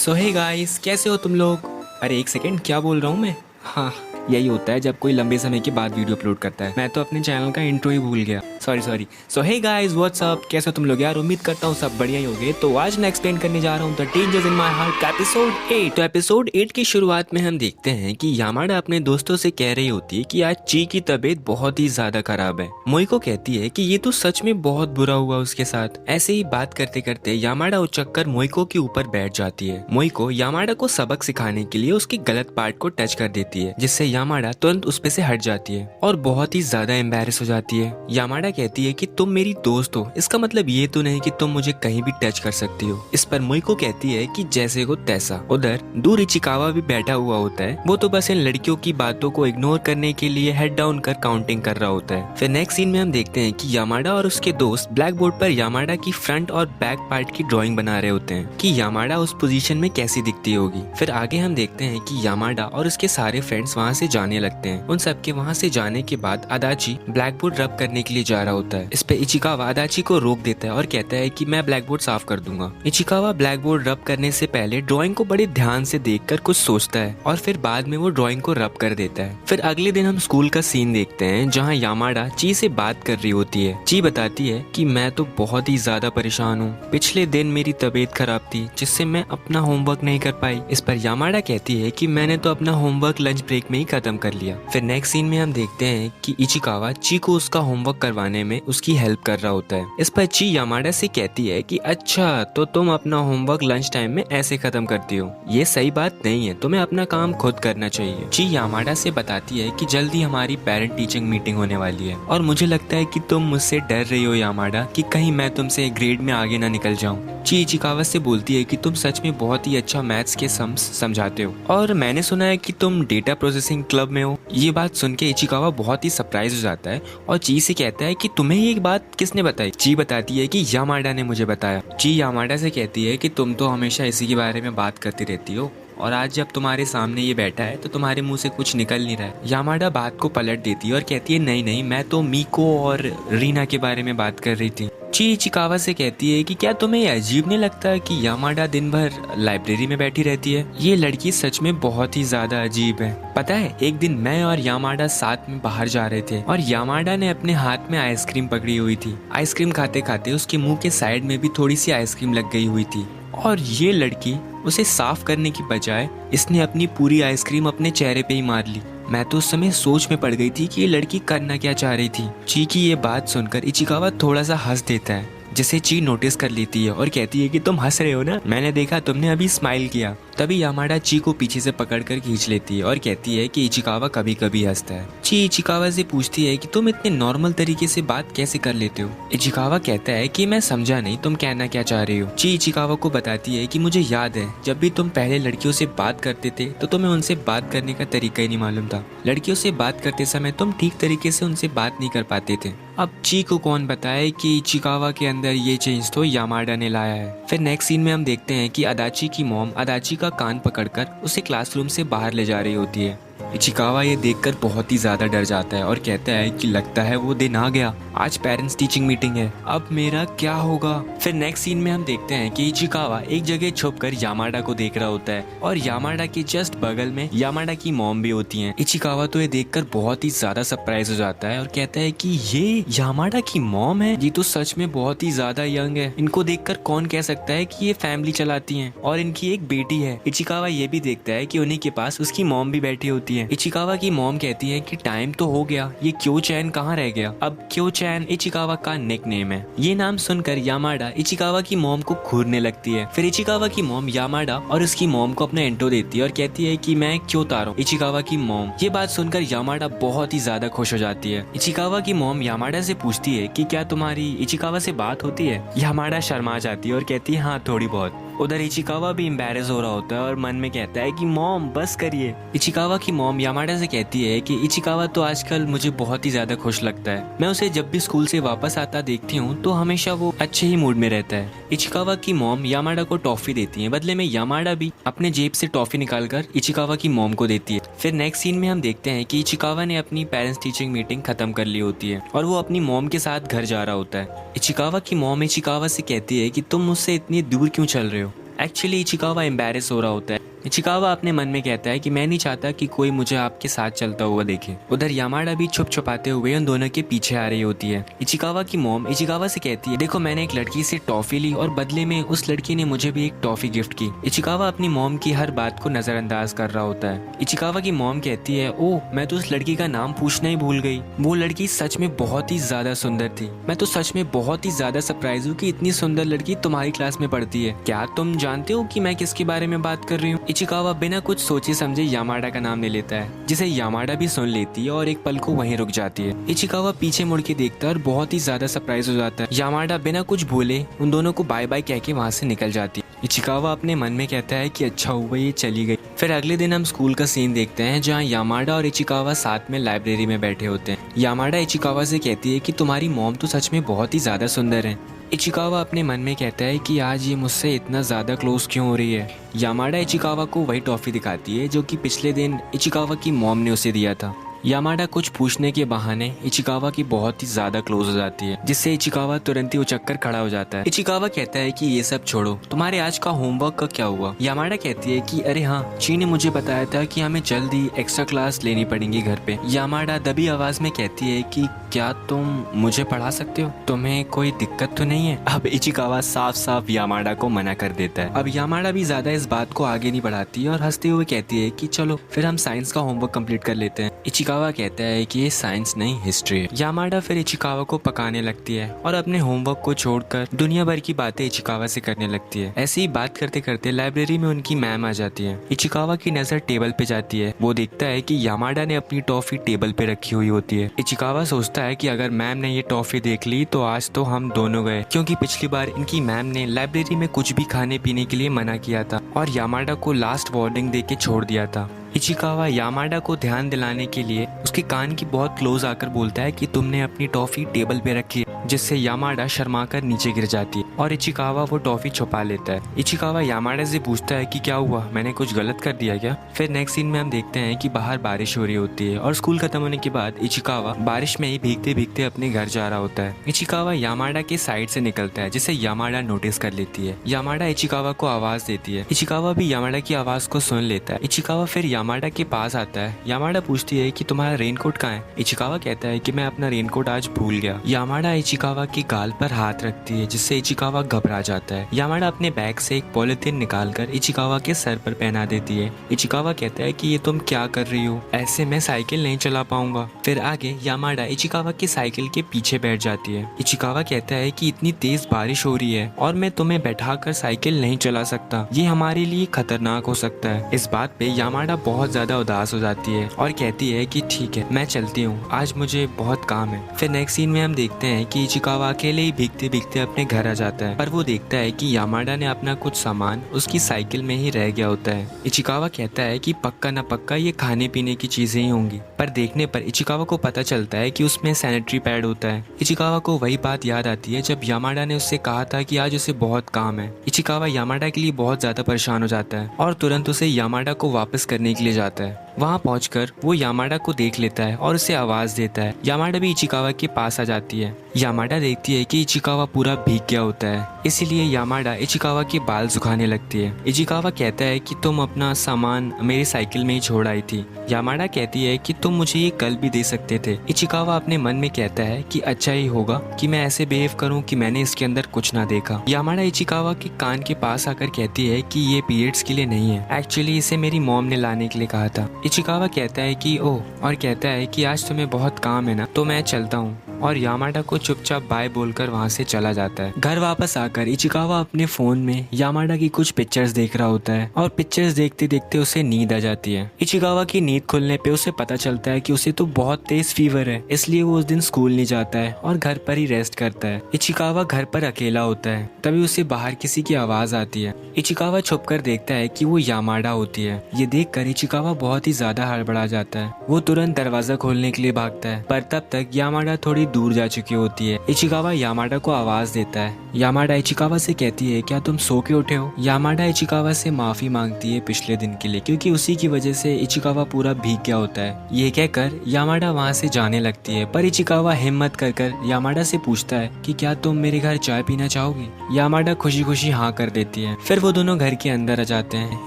सो hey guys, कैसे हो तुम लोग। अरे एक सेकेंड, क्या बोल रहा हूँ मैं। हाँ, यही होता है जब कोई लंबे समय के बाद वीडियो अपलोड करता है। मैं तो अपने चैनल का इंट्रो ही भूल गया। सॉरी। सो हे गाइस, व्हाट्स अप, कैसे हो तुम लोग यार। उम्मीद करता हूँ सब बढ़िया ही होंगे। तो आज मैं एक्सप्लेन करने जा रहा हूँ the dangers in my heart का एपिसोड 8। तो एपिसोड 8 की शुरुआत में हम देखते हैं कि यामाडा अपने दोस्तों से कह रही होती है कि आज ची की तबीयत बहुत ही ज्यादा खराब है। मोइको कहती है कि ये तो सच में बहुत बुरा हुआ उसके साथ। ऐसे ही बात करते करते यामाडा उचक्कर मोइको के ऊपर बैठ जाती है। मोइको यामाडा को सबक सिखाने के लिए उसके गलत पार्ट को टच कर देती है, जिससे यामाडा तुरंत उस पे से हट जाती है और बहुत ही ज्यादा एम्बैरेस हो जाती है। यामाडा कहती है कि तुम मेरी दोस्त हो, इसका मतलब ये तो नहीं कि तुम मुझे कहीं भी टच कर सकती हो। इस पर मोइको कहती है कि जैसे हो तैसा। उधर दूर इचिकावा भी बैठा हुआ होता है। वो तो बस इन लड़कियों की बातों को इग्नोर करने के लिए हेड डाउन कर काउंटिंग कर रहा होता है। फिर नेक्स्ट सीन में हम देखते हैं कि यामाडा और उसके दोस्त ब्लैक बोर्ड पर यामाडा की फ्रंट और बैक पार्ट की ड्राइंग बना रहे होते हैं कि यामाडा उस पोजीशन में कैसी दिखती होगी। फिर आगे हम देखते हैं कि यामाडा और उसके सारे फ्रेंड्स वहाँ से जाने लगते हैं। उन सबके वहाँ से जाने के बाद अदाची ब्लैक बोर्ड रब करने के लिए जा रहा होता है। इस पे इचिकावा अदाची को रोक देता है और कहता है कि मैं ब्लैक बोर्ड साफ कर दूंगा। इचिकावा ब्लैक बोर्ड रब करने से पहले ड्राइंग को बड़े ध्यान से देखकर कुछ सोचता है और फिर बाद में वो ड्राइंग को रब कर देता है। फिर अगले दिन हम स्कूल का सीन देखते हैं जहाँ यामाडा ची से बात कर रही होती है। ची बताती है कि मैं तो बहुत ही ज्यादा परेशान हूँ, पिछले दिन मेरी तबीयत खराब थी जिससे मैं अपना होमवर्क नहीं कर पाई। इस पर यामाडा कहती है कि मैंने तो अपना होमवर्क लंच ब्रेक में ही खत्म कर लिया। फिर नेक्स्ट सीन में हम देखते हैं कि इचिकावा ची को उसका होमवर्क करवाने में उसकी हेल्प कर रहा होता है। इस पर ची यामाडा से कहती है कि अच्छा, तो तुम अपना होमवर्क लंच टाइम में ऐसे खत्म करती हो, ये सही बात नहीं है, तुम्हें अपना काम खुद करना चाहिए। ची यामाडा से बताती है कि जल्दी हमारी पेरेंट टीचिंग मीटिंग होने वाली है और मुझे लगता है कि तुम मुझसे डर रही हो यामाडा, कि कहीं मैं तुमसे ग्रेड में आगे ना निकल जाऊं। ची इचिकावा से बोलती है कि तुम सच में बहुत ही अच्छा मैथ्स के सम्स समझाते हो और मैंने सुना है कि तुम डेटा प्रोसेसिंग क्लब में हो। ये बात सुन के इचिकावा बहुत ही सरप्राइज हो जाता है और ची से कहता है कि तुम्हें ये बात किसने बताई। ची बताती है कि यामाडा ने मुझे बताया। ची यामाडा से कहती है कि तुम तो हमेशा इसी के बारे में बात करती रहती हो और आज जब तुम्हारे सामने ये बैठा है तो तुम्हारे मुंह से कुछ निकल नहीं रहा है। यामाडा बात को पलट देती है और कहती है नहीं, मैं तो मीको और रीना के बारे में बात कर रही थी। ची इचिकावा से कहती है कि क्या तुम्हें अजीब नहीं लगता कि यामाडा दिन भर लाइब्रेरी में बैठी रहती है। ये लड़की सच में बहुत ही ज्यादा अजीब है। पता है, एक दिन मैं और यामाडा साथ में बाहर जा रहे थे और यामाडा ने अपने हाथ में आइसक्रीम पकड़ी हुई थी। आइसक्रीम खाते खाते उसके मुंह के साइड में भी थोड़ी सी आइसक्रीम लग गई हुई थी और ये लड़की उसे साफ करने की बजाय इसने अपनी पूरी आइसक्रीम अपने चेहरे पे ही मार ली। मैं तो उस समय सोच में पड़ गई थी कि ये लड़की करना क्या चाह रही थी। ची की ये बात सुनकर इचिकावा थोड़ा सा हंस देता है, जिसे ची नोटिस कर लेती है और कहती है कि तुम हंस रहे हो ना, मैंने देखा तुमने अभी स्माइल किया। तभी यामाडा ची को पीछे से पकड़कर खींच लेती है और कहती है कि इचिकावा कभी कभी हंसता है। ची इचिकावा से पूछती है कि तुम इतने नॉर्मल तरीके से बात कैसे कर लेते हो। इचिकावा कहता है कि मैं समझा नहीं तुम कहना क्या चाह रही हो। ची इचिकावा को बताती है कि मुझे याद है जब भी तुम पहले लड़कियों से बात करते थे तो तुम्हें उनसे बात करने का तरीका ही नहीं मालूम था। लड़कियों से बात करते समय तुम ठीक तरीके से उनसे बात नहीं कर पाते थे। अब ची को कौन बताए कि इचिकावा के अंदर ये चेंज तो यामाडा ने लाया है। फिर नेक्स्ट सीन में हम देखते हैं कि अदाची की मॉम अदाची का कान पकड़कर उसे क्लासरूम से बाहर ले जा रही होती है। इचिकावा ये देखकर बहुत ही ज्यादा डर जाता है और कहता है कि लगता है वो दिन आ गया, आज पेरेंट्स टीचिंग मीटिंग है, अब मेरा क्या होगा। फिर नेक्स्ट सीन में हम देखते हैं कि इचिकावा एक जगह छुपकर यामाडा को देख रहा होता है और यामाडा के जस्ट बगल में यामाडा की मॉम भी होती है। इचिकावा तो ये देखकर बहुत ही ज्यादा सरप्राइज हो जाता है और कहता है कि ये यामाडा की मॉम है, ये तो सच में बहुत ही ज्यादा यंग है, इनको देखकर कौन कह सकता है कि ये फैमिली चलाती हैं और इनकी एक बेटी है। इचिकावा ये भी देखता है कि उन्हीं के पास उसकी मॉम भी बैठी होती है। इचिकावा की मॉम कहती है कि टाइम तो हो गया, ये क्यो चैन कहाँ रह गया। अब क्यो चैन इचिकावा का निक नेम है। ये नाम सुनकर यामाडा इचिकावा की मॉम को घूरने लगती है। फिर इचिकावा की मॉम यामाडा और उसकी मॉम को अपना इंट्रो देती है और कहती है कि मैं क्यो तारो इचिकावा की मॉम। ये बात सुनकर यामाडा बहुत ही ज्यादा खुश हो जाती है। इचिकावा की मॉम यामाडा से पूछती है कि क्या तुम्हारी इचिकावा से बात होती है। यामाडा शर्मा जाती है और कहती है हाँ, थोड़ी बहुत। उधर इचिकावा भी एम्बैरेस हो रहा होता है और मन में कहता है कि मॉम बस करिए। इचिकावा की मॉम यामाडा से कहती है कि इचिकावा तो आजकल मुझे बहुत ही ज्यादा खुश लगता है, मैं उसे जब भी स्कूल से वापस आता देखती हूँ तो हमेशा वो अच्छे ही मूड में रहता है। इचिकावा की मॉम यामाडा को टॉफी देती है, बदले में यामाडा भी अपने जेब से टॉफी निकालकर इचिकावा की मॉम को देती है। फिर नेक्स्ट सीन में हम देखते हैं कि इचिकावा ने अपनी पेरेंट्स टीचिंग मीटिंग खत्म कर ली होती है और वो अपनी मॉम के साथ घर जा रहा होता है। इचिकावा की मॉम इचिकावा से कहती है कि तुम मुझसे इतनी दूर क्यों चल रहे हो, एक्चुअली इचिकावा एम्बैरेस हो रहा होता है। इचिकावा अपने मन में कहता है कि मैं नहीं चाहता कि कोई मुझे आपके साथ चलता हुआ देखे। उधर यामाडा भी छुप छुपाते हुए उन दोनों के पीछे आ रही होती है। इचिकावा की मॉम इचिकावा से कहती है, देखो मैंने एक लड़की से टॉफी ली और बदले में उस लड़की ने मुझे भी एक टॉफी गिफ्ट की। इचिकावा अपनी मॉम की हर बात को नजरअंदाज कर रहा होता है। इचिकावा की मॉम कहती है, ओह मैं तो उस लड़की का नाम पूछना ही भूल गई। वो लड़की सच में बहुत ही ज्यादा सुंदर थी। मैं तो सच में बहुत ही ज्यादा सरप्राइज हूँ कि इतनी सुंदर लड़की तुम्हारी क्लास में पढ़ती है। क्या तुम जानते हो कि मैं किसके बारे में बात कर रही हूँ? इचिकावा बिना कुछ सोचे समझे यामाडा का नाम ले लेता है, जिसे यामाडा भी सुन लेती है और एक पल को वहीं रुक जाती है। इचिकावा पीछे मुड़ के देखता है और बहुत ही ज्यादा सरप्राइज हो जाता है। यामाडा बिना कुछ बोले उन दोनों को बाय बाय कह के वहाँ से निकल जाती है। इचिकावा अपने मन में कहता है कि अच्छा हुआ ये चली गई। फिर अगले दिन हम स्कूल का सीन देखते हैं जहाँ यामाडा और इचिकावा साथ में लाइब्रेरी में बैठे होते हैं। यामाडा इचिकावा से कहती है कि तुम्हारी मॉम तो सच में बहुत ही ज्यादा सुंदर है। इचिकावा अपने मन में कहता है कि आज ये मुझसे इतना ज्यादा क्लोज क्यों हो रही है। यामाडा इचिकावा को वही टॉफी दिखाती है जो कि पिछले दिन इचिकावा की मॉम ने उसे दिया था। यामाडा कुछ पूछने के बहाने इचिकावा की बहुत ही ज्यादा क्लोज हो जाती है, जिससे इचिकावा तुरंत ही उचक कर खड़ा हो जाता है। इचिकावा कहता है कि ये सब छोड़ो, तुम्हारे आज का होमवर्क का क्या हुआ? यामाडा कहती है कि अरे हाँ, ची ने मुझे बताया था कि हमें जल्द ही एक्स्ट्रा क्लास लेनी पड़ेगी घर पे। यामाडा दबी आवाज में कहती है कि क्या तुम मुझे पढ़ा सकते हो? तुम्हें कोई दिक्कत तो नहीं है? अब इचिकावा साफ साफ यामाडा को मना कर देता है। अब यामाडा भी ज्यादा इस बात को आगे नहीं बढ़ाती और हंसते हुए कहती है कि चलो फिर हम साइंस का होमवर्क कंप्लीट कर लेते हैं। इचिकावा कहता है कि ये साइंस नहीं हिस्ट्री है। यामाडा फिर इचिकावा को पकाने लगती है और अपने होमवर्क को छोड़कर दुनिया भर की बातें इचिकावा से करने लगती है। ऐसे ही बात करते करते लाइब्रेरी में उनकी मैम आ जाती है। इचिकावा की नजर टेबल पे जाती है। वो देखता है कि यामाडा ने अपनी टॉफी टेबल पे रखी हुई होती है। इचिकावा सोचता है कि अगर मैम ने ये टॉफी देख ली तो आज तो हम दोनों गए, क्योंकि पिछली बार इनकी मैम ने लाइब्रेरी में कुछ भी खाने पीने के लिए मना किया था और यामाडा को लास्ट वार्निंग दे के छोड़ दिया था। इचिकावा यामाडा को ध्यान दिलाने के लिए उसके कान की बहुत क्लोज आकर बोलता है कि तुमने अपनी टॉफी टेबल पे रखी है, जिससे यामाडा शर्माकर नीचे गिर जाती है और इचिकावा वो टॉफी छुपा लेता है। इचिकावा यामाडा से पूछता है कि क्या हुआ, मैंने कुछ गलत कर दिया क्या? फिर नेक्स्ट सीन में हम देखते हैं कि बाहर बारिश हो रही होती है और स्कूल खत्म होने के बाद इचिकावा बारिश में ही भीगते भीगते अपने घर जा रहा होता है। इचिकावा यामाडा के साइड से निकलता है, जिसे यामाडा नोटिस कर लेती है। यामाडा इचिकावा को आवाज देती है। इचिकावा भी यामाडा की आवाज को सुन लेता है। इचिकावा फिर यामाडा के पास आता है। यामाडा पूछती है कि तुम्हारा रेनकोट कहाँ है? इचिकावा कहता है कि मैं अपना रेनकोट आज भूल गया। यामाडा इचिकावा की गाल पर हाथ रखती है, जिससे इचिकावा घबरा जाता है। यामाडा अपने बैग से एक पॉलिथीन निकालकर इचिकावा के सर पर पहना देती है। इचिकावा कहता है कि ये तुम क्या कर रही हो, ऐसे मैं साइकिल नहीं चला पाऊंगा। फिर आगे यामाडा इचिकावा की साइकिल के पीछे बैठ जाती है। इचिकावा कहता है कि इतनी तेज बारिश हो रही है और मैं तुम्हें बैठाकर साइकिल नहीं चला सकता, ये हमारे लिए खतरनाक हो सकता है। इस बात पे यामाडा बहुत ज्यादा उदास हो जाती है और कहती है कि ठीक है मैं चलती हूँ, आज मुझे बहुत काम है। फिर नेक्स्ट सीन में हम देखते हैं कि इचिकावा अकेले ही भीगते भीगते अपने घर आ जाता है, पर वो देखता है कि यामाडा ने अपना कुछ सामान उसकी साइकिल में ही रह गया होता है। इचिकावा कहता है कि पक्का न पक्का ये खाने पीने की चीजें ही होंगी, पर देखने पर इचिकावा को पता चलता है कि उसमें सैनिटरी पैड होता है। इचिकावा को वही बात याद आती है जब यामाडा ने उससे कहा था कि आज उसे बहुत काम है। इचिकावा यामाडा के लिए बहुत ज्यादा परेशान हो जाता है और तुरंत उसे यामाडा को वापस करने के लिए जाता है। वहाँ पहुंचकर वो यामाडा को देख लेता है और उसे आवाज देता है। यामाडा भी इचिकावा के पास आ जाती है। यामाडा देखती है कि इचिकावा पूरा भीग गया होता है, इसीलिए यामाडा इचिकावा के बाल सुखाने लगती है। इचिकावा कहता है कि तुम अपना सामान मेरी साइकिल में ही छोड़ आई थी। यामाडा कहती है कि तुम मुझे ये कल भी दे सकते थे। इचिकावा अपने मन में कहता है कि अच्छा ही होगा कि मैं ऐसे बिहेव करूं कि मैंने इसके अंदर कुछ ना देखा। यामाडा इचिकावा के कान के पास आकर कहती है कि ये पीरियड्स के लिए नहीं है, एक्चुअली इसे मेरी मॉम ने लाने के लिए कहा था। इचिकावा कहता है कि ओह, और कहता है कि आज तुम्हें बहुत काम है ना, तो मैं चलता हूँ, और यामाडा को चुपचाप बाय बोलकर वहाँ से चला जाता है। घर वापस आकर इचिकावा अपने फोन में यामाडा की कुछ पिक्चर्स देख रहा होता है और पिक्चर्स देखते देखते उसे नींद आ जाती है। इचिकावा की नींद खुलने पे उसे पता चलता है कि उसे तो बहुत तेज फीवर है, इसलिए वो उस दिन स्कूल नहीं जाता है और घर पर ही रेस्ट करता है। इचिकावा घर पर अकेला होता है, तभी उसे बाहर किसी की आवाज आती है। इचिकावा छुपकर देखता है कि वो यामाडा होती है। ये देखकर इचिकावा बहुत ही ज्यादा हड़बड़ा जाता है। वो तुरंत दरवाजा खोलने के लिए भागता है, पर तब तक यामाडा थोड़ी दूर जा चुकी होती है। इचिकावा यामाडा को आवाज देता है। यामाडा इचिकावा से कहती है क्या तुम सो के उठे हो। यामाडा इचिकावा से माफी मांगती है पिछले दिन के लिए, क्योंकि उसी की वजह से इचिकावा पूरा भीग गया होता है। ये कहकर यामाडा वहाँ से जाने लगती है, पर इचिकावा हिम्मत कर यामाडा से पूछता है कि क्या तुम मेरे घर चाय पीना चाहोगी। यामाडा खुशी खुशी हाँ कर देती है। फिर वो दोनों घर के अंदर आ जाते हैं।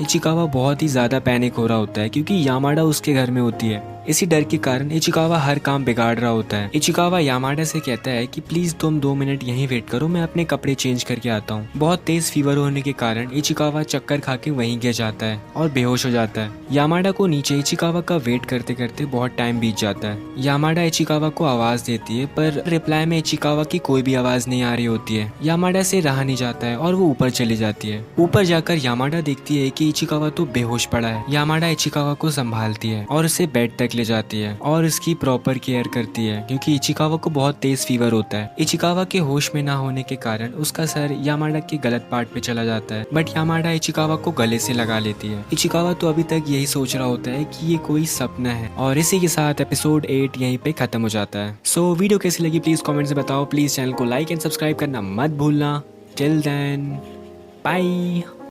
इचिकावा बहुत ही ज्यादा पैनिक हो रहा होता है, क्योंकि यामाडा उसके घर में होती है। इसी डर के कारण इचिकावा हर काम बिगाड़ रहा होता है। इचिकावा यामाडा से कहता है कि प्लीज तुम 2 मिनट यहीं वेट करो, मैं अपने कपड़े चेंज करके आता हूँ। बहुत तेज फीवर होने के कारण इचिकावा चक्कर खा के वहीं गिर जाता है और बेहोश हो जाता है। यामाडा को नीचे इचिकावा का वेट करते करते बहुत टाइम बीत जाता है। यामाडा इचिकावा को आवाज देती है, पर रिप्लाई में इचिकावा की कोई भी आवाज नहीं आ रही होती है। यामाडा से रहा नहीं जाता है और वो ऊपर चली जाती है। ऊपर जाकर यामाडा देखती है कि इचिकावा तो बेहोश पड़ा है। यामाडा इचिकावा को संभालती है और उसे बेड तक ले जाती है और इसकी प्रॉपर केयर करती है, क्योंकि इचिकावा को बहुत तेज फीवर होता है। इचिकावा के होश में ना होने के कारण उसका सर यामाडा के गलत पार्ट पे चला जाता है, बट यामाडा इचिकावा को गले से लगा लेती है। इचिकावा तो अभी तक यही सोच रहा होता है कि ये कोई सपना है। और इसी के साथ एपिसोड 8 यहीं पे खत्म हो जाता है। सो वीडियो कैसी लगी प्लीज कमेंट से बताओ। प्लीज चैनल को लाइक एंड सब्सक्राइब करना मत भूलना। Till then bye.